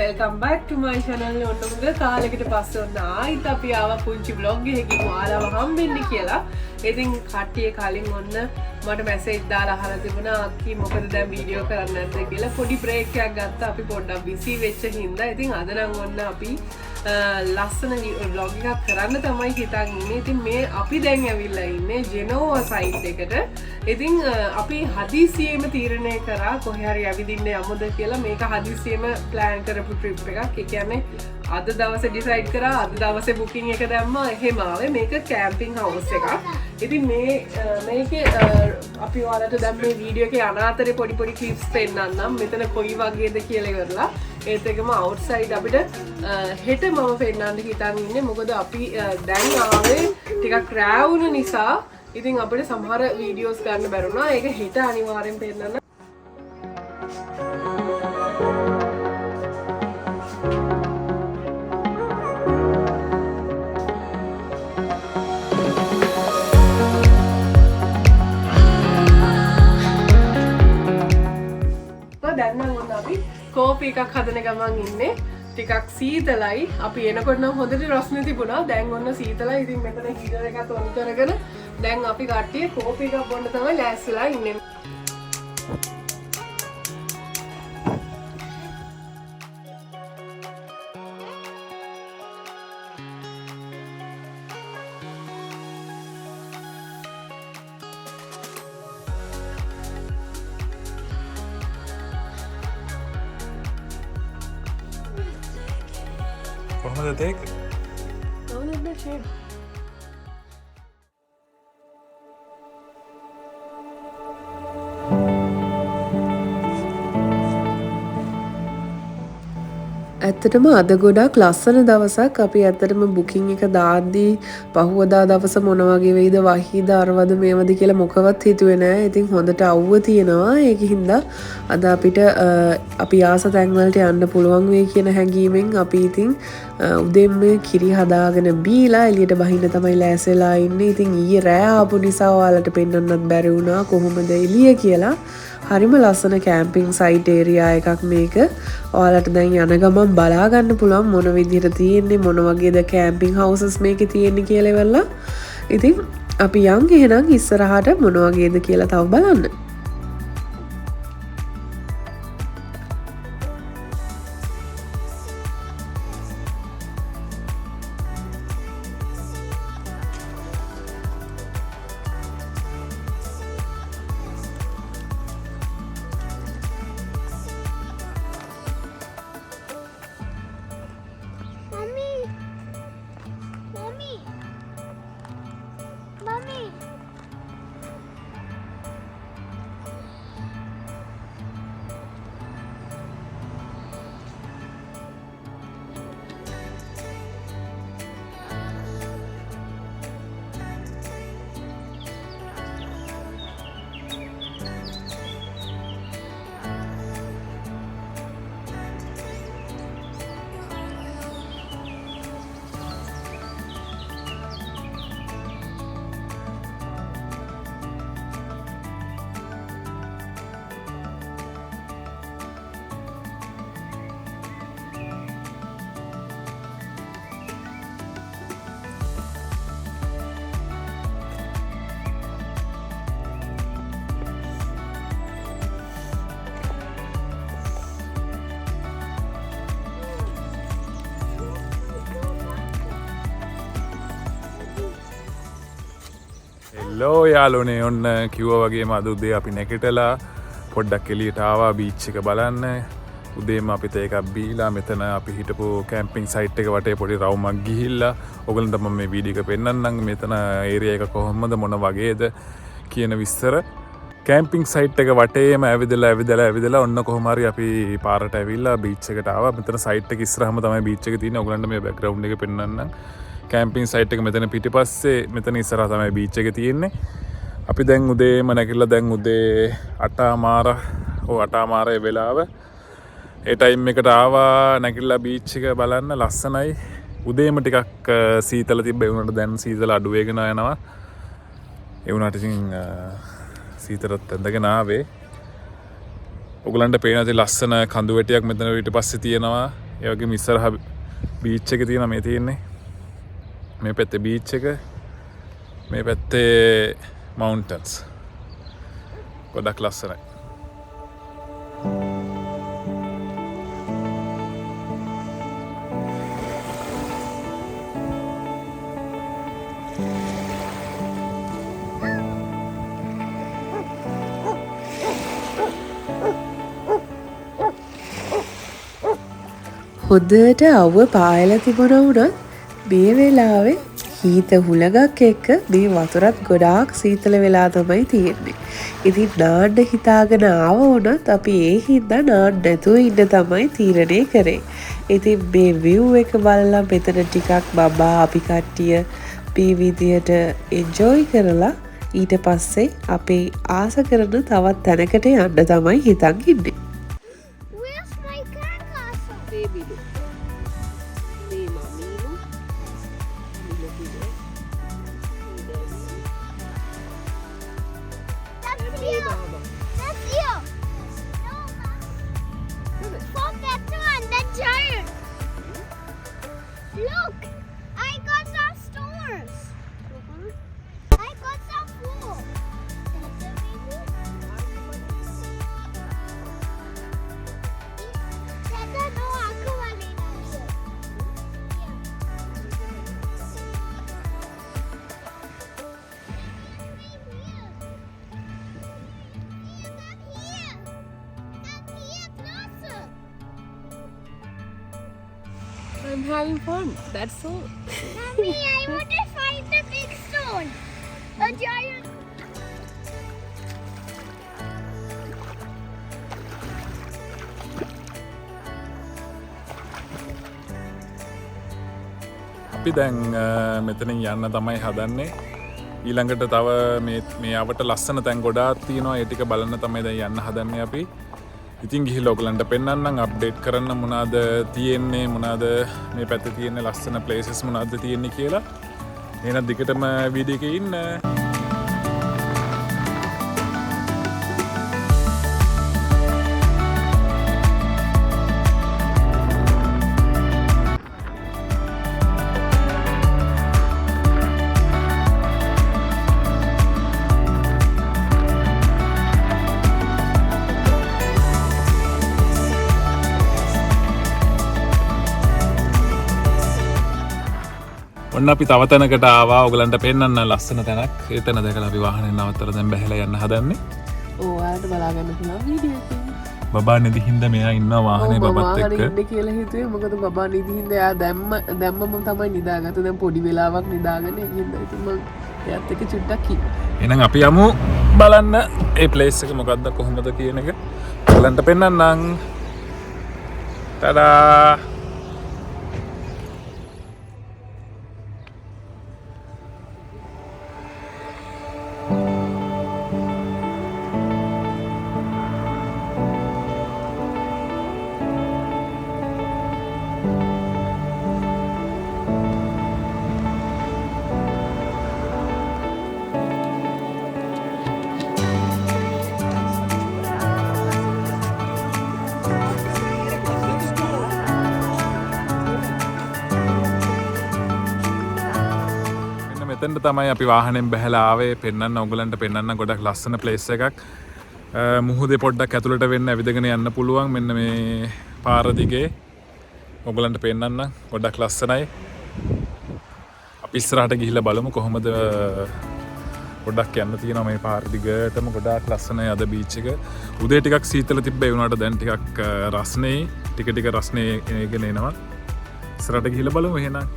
welcome back to my channel. ඔන්න මුද කාලෙකට පස්සේ ඔන්න ආයිත් අපි ආවා පුංචි vlog එකකින් ඔයාලව හම්බෙන්න කියලා. ඉතින් කට්ටිය කලින් ඔන්න මට මැසේජ් දාලා අහලා තිබුණා අක්කි මොකද දැන් වීඩියෝ කරන්නේ නැද්ද කියලා. පොඩි බ්‍රේක් එකක් ගත්තා අපි පොඩ්ඩක් බිසි වෙච්ච හින්දා. ඉතින් අද නම් ඔන්න අපි ලස්සන vlog එකක් කරන්න තමයි හිතන් ඉන්නේ. ඉතින් මේ අපි දැන් ඇවිල්ලා ඉන්නේ ජෙනෝවා සයිට් එකට. ඉතින් අපි හදිසියෙම තීරණය කරා කොහේ හරි ඇවිදින්න යමුද කියලා. මේක හදිසියෙම plan කරපු trip එකක්. ඒ කියන්නේ අද දවසේ decide කරා අද දවසේ booking එක දැම්මා. එහෙම ආවේ මේක camping house එකක්. ඉතින් මේකේ අපි ඔයාලට දැන් මේ වීඩියෝ එකේ අනාතරේ පොඩි පොඩි clips පෙන්නන්නම්. මෙතන කොයි වගේද කියලා ඉවරලා ඒත් එකම outside අපිට හෙට මම පෙන්නන්න හිතන් ඉන්නේ. මොකද අපි දැන් ආවේ ටිකක් රෑ වුණ නිසා ඉතින් අපිට සමහර වීඩියෝස් ගන්න බැරුණා. ඒක හෙට අනිවාර්යෙන් පෙන්නන්න. දැන් නම් ඔන්න අපි කෝපි එකක් හදන ගමන් ඉන්නේ. ටිකක් සීතලයි. අපි එනකොට නම් හොඳට රස්නේ තිබුණා. දැන් ඔන්න සීතලයි. ඉතින් මෙතන හීටර් එකත් ඔන් කරගෙන දැන් අපි කට්ටිය කෝපි එකක් බොන්න තමයි ලෑස්තිලා ඉන්නේ. කොහොමද තේක? කොහොමද ෂේ? ඇත්තටම අද ගොඩක් ලස්සන දවසක්. අපි ඇත්තටම බුකින් එක දාද්දී පහුවදා දවස මොන වගේ වෙයිද වහීද අරවද මේවද කියලා මොකවත් හිතුවේ නෑ. ඉතින් හොඳට අවුව තියෙනවා. ඒකින්ද අද අපිට අපි ආස තැන් වලට යන්න පුළුවන් වෙයි කියන හැඟීමෙන් අපි ඉතින් උදේම කිරි හදාගෙන බීලා එළියට බහින්න තමයි ලෑස්තිලා ඉන්නේ. ඉතින් ඊයේ රෑ ආපු නිසා ඔයාලට පෙන්වන්නත් බැරි වුණා කොහොමද එළිය කියලා. හරිම ලස්සන කැම්පින් සයිට් ඒරියා එකක් මේක. ඔයාලට දැන් යන ගමන් බලා ගන්න පුළුවන් මොන විදිහට තියෙන්නේ මොන වගේද කැම්පින් හවුසස් මේකේ තියෙන්නේ කියලා ඉවරලා. ඉතින් අපි යන් එහෙනම් ඉස්සරහට මොන වගේද කියලා තව බලන්න. හෙලෝ යාළුවනේ ඔන්න කිව්වා වගේම අද උදේ අපි නැගිටලා පොඩ්ඩක් එළියට ආවා බීච් එක බලන්න. උදේම අපිට එකක් බීලා මෙතන අපි හිටපු කැම්පින් සයිට් එක වටේ පොඩි රවුමක් ගිහිල්ලා ඔයගලන්ට මම මේ වීඩියෝ එක පෙන්නන්නම්. මෙතන ඒරියා එක කොහොමද මොන වගේද කියන විස්තර. කැම්පින් සයිට් එක වටේම ඇවිදලා ඔන්න කොහොම හරි අපි පාරට ඇවිල්ලා බීච් එකට ආවා. මෙතන සයිට් එක ඉස්සරහම තමයි බීච් එක තියෙන්නේ. ඔයගලන්ට මේ බෑග්ග්‍රවුන්ඩ් එක පෙන්නන්නම්. කැම්පින් සයිට් එක මෙතන පිටිපස්සේ මෙතන ඉස්සරහ තමයි බීච් එක තියෙන්නේ. අපි දැන් උදේම නැගිටලා දැන් උදේ 8:00 වෙලාව ඒ ටයිම් එකට ආවා නැගිටලා බීච් එක බලන්න ලස්සනයි. උදේම ටිකක් සීතල තිබ්බ ඒ වුණාට දැන් සීතල අඩු වෙගෙන යනවා. ඒ වුණාට ඉතින් සීතලත් ඇඳගෙන ආවේ. ඔයගලන්ට පේන ඇති ලස්සන කඳු වැටියක් මෙතන ඊට පස්සේ තියෙනවා. ඒ වගේම ඉස්සරහ බීච් එක තියෙනවා මේ තියෙන්නේ. මේ පැත්තේ බීච් එක. මේ පැත්තේ mountains. ගොඩක් ලස්සනයි. හොඳට අව්ව පායලා තිබුණා වුණත් මේ වෙලාවේ හීත හුලඟක් එක්ක මේ වතුරත් ගොඩාක් සීතල වෙලා තමයි තියෙන්නේ. ඉතින් නාන්න හිතාගෙන ආව වුණත් අපි ඒ හින්දා නාන්න නැතුව ඉන්න තමයි තීරණය කරේ. ඉතින් මේ view එක බලලා මෙතන ටිකක් බබා අපි කට්ටිය මේ විදියට enjoy කරලා ඊට පස්සේ අපි ආස කරන තවත් තැනකට යන්න තමයි හිතන් ඉන්නේ. I'm having fun. That's all. Mommy, I want to find the big stone. A giant. අපි දැන් මෙතනින් යන්න තමයි හදන්නේ. ඊළඟට තව මේ අවට ලස්සන තැන් ගොඩාක් තියෙනවා. ඒ ටික බලන්න තමයි දැන් යන්න හදන්නේ අපි. ඉතින් ගිහිල්ලා ඔයගලන්ට පෙන්නන්නම් අප්ඩේට් කරන්න මොනවාද තියෙන්නේ මොනවාද මේ පැත්තේ තියෙන ලස්සන ප්ලේසස් මොනවාද තියෙන්නේ කියලා. එහෙනම් දිගටම වීඩියෝ එකේ ඉන්න. ඔන්න අපි තව තැනකට ආවා ඔයගලන්ට පෙන්නන්න ලස්සන තැනක්. ඒ තැන දැකලා අපි වාහනේ නවත්තලා දැන් බැහැලා යන්න හදන්නේ. ඔයාලට බලාගන්න පුළුවන් වීඩියෝ එකේ. බබා නිදි හින්දා මෙයා ඉන්නවා වාහනේ බබත් එක්ක. ඉන්න කියලා හිතුවේ මොකද බබා නිදි හින්දා එයා දැම්මම තමයි නිදාගත්තේ. දැන් පොඩි වෙලාවක් නිදාගෙන ඉන්න. ඉතින් මම එයාත් එක්ක චුට්ටක් ඉන්න. එහෙනම් අපි යමු බලන්න ඒ ප්ලේස් එක මොකද්ද කොහොමද කියන එක. ඔයගලන්ට පෙන්නන්නම්. ටඩා මෙතෙන්ට තමයි අපි වාහනෙන් බැහැලා ආවේ පෙන්නන්න ඔයගලන්ට පෙන්නන්න ගොඩක් ලස්සන ප්ලේස් එකක්. මුහුදේ පොඩ්ඩක් ඇතුළට වෙන්න ඇවිදගෙන යන්න පුළුවන් මෙන්න මේ පාර දිගේ. ඔයගලන්ට පෙන්නන්න ගොඩක් ලස්සනයි. අපි ඉස්සරහට ගිහිල්ලා බලමු කොහොමද ගොඩක් යන්න තියෙනවා මේ පාර දිගටම ගොඩක් ලස්සනයි අද බීච් එක. උදේ ටිකක් සීතල තිබ්බේ වුණාට දැන් ටිකක් රස්නේ ටික රස්නේ ගෙන එනවා. ඉස්සරහට ගිහිල්ලා බලමු එහෙනම්.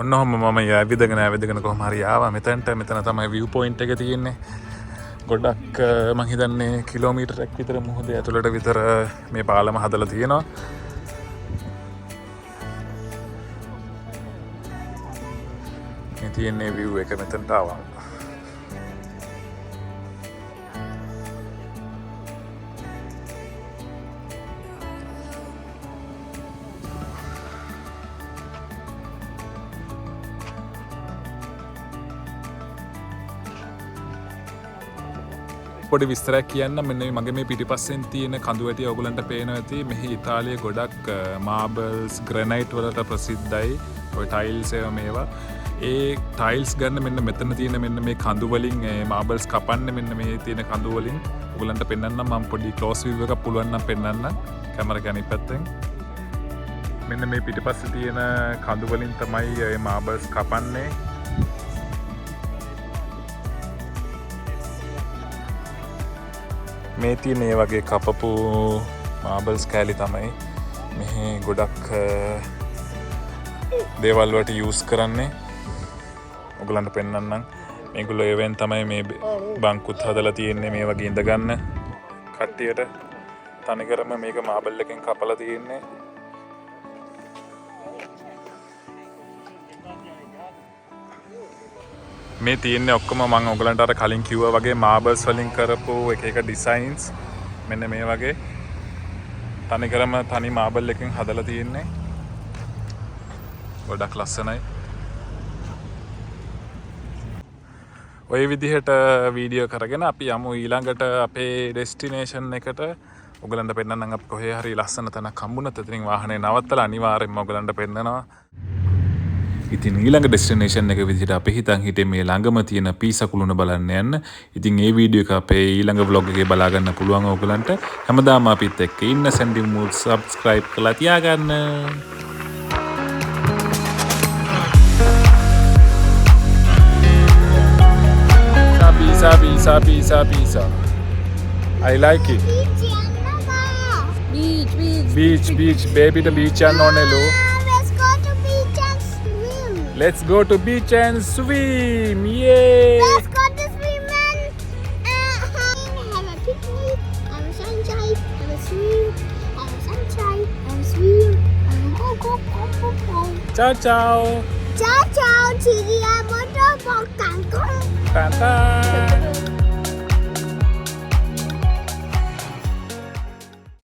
ඔන්නෝම මම ඇවිදගෙන කොහොම හරි ආවා මෙතනට. මෙතන තමයි view point එක තියෙන්නේ. ගොඩක් මං හිතන්නේ කිලෝමීටරයක් විතර මුහුදේ ඇතුළට විතර මේ පාලම හදලා තියෙනවා. තියෙන්නේ view එක මෙතනට ආවා. පොඩි විස්තරයක් කියන්න මෙන්න මගේ මේ පිටිපස්සෙන් තියෙන කඳු වැටිය ඔයගලන්ට පේනවා ඇති. මෙහි ඉතාලියේ ගොඩක් මාබල්ස් ග්‍රැනයිට් වලට ප්‍රසිද්ධයි. ඔය ටයිල්ස් ඒවා මේවා. ඒ ටයිල්ස් ගන්න මෙන්න මෙතන තියෙන මෙන්න මේ කඳු වලින් මාබල්ස් කපන්නේ මෙන්න මේ තියෙන කඳු වලින් ඔයගලන්ට පෙන්නන්නම්. මම පොඩි ක්ලෝස් view එකක් පුළුවන් නම් පෙන්නන්න කැමරා එක අනිත් පැත්තෙන්. මෙන්න මේ පිටිපස්සේ තියෙන කඳු වලින් තමයි මේ මාබල්ස් කපන්නේ. මේ තියෙන ඒ වගේ කපපු මාබල්ස් කෑලි තමයි මෙහි ගොඩක් දේවල් වලට යූස් කරන්නේ. ඔයගලන්ට පෙන්නන්නම්. මේගොල්ලෝ ඒවෙන් තමයි මේ බංකුත් හදලා තියෙන්නේ මේ වගේ ඉඳ ගන්න කට්ටියට. තනිකරම මේක මාබල් එකෙන් කපලා තියෙන්නේ. මේ තියෙන්නේ ඔක්කොම මම ඔයගලන්ට අර කලින් කිව්වා වගේ මාබල්ස් වලින් කරපු එක එක ඩිසයින්ස්. මෙන්න මේ වගේ තනිකරම තනි මාබල් එකෙන් හදලා තියෙන්නේ. ගොඩක් ලස්සනයි. ඔය විදිහට වීඩියෝ කරගෙන අපි යමු ඊළඟට අපේ ඩෙස්ටිනේෂන් එකට. ඔයගලන්ට පෙන්නන්නම් අපි කොහේ හරි ලස්සන තැනක් හම්බුනත් එතනින් වාහනේ නවත්තලා අනිවාර්යෙන්ම ඔයගලන්ට පෙන්නනවා. ඉතින් ඊළඟ ඩෙස්ටිනේෂන් එක විදිහට අපි හිතන් හිටියේ මේ ළඟම තියෙන පීසා කුළුණ බලන්න යන්න. ඉතින් මේ වීඩියෝ එක අපේ ඊළඟ vlog එකේ බලා ගන්න පුළුවන් ඕගලන්ට. හැමදාම අපිත් එක්ක ඉන්න Sandymoods subscribe කරලා තියාගන්න. Pizza. I like it. Beach. Baby, the beach and onelu. Let's go to beach and swim. Yay! Let's go to swim and have a picnic, have a sunshine, have a swim, have a sunshine, have a swim, and go. Ciao. Ciao. Chili motor for Kangkong. Tata.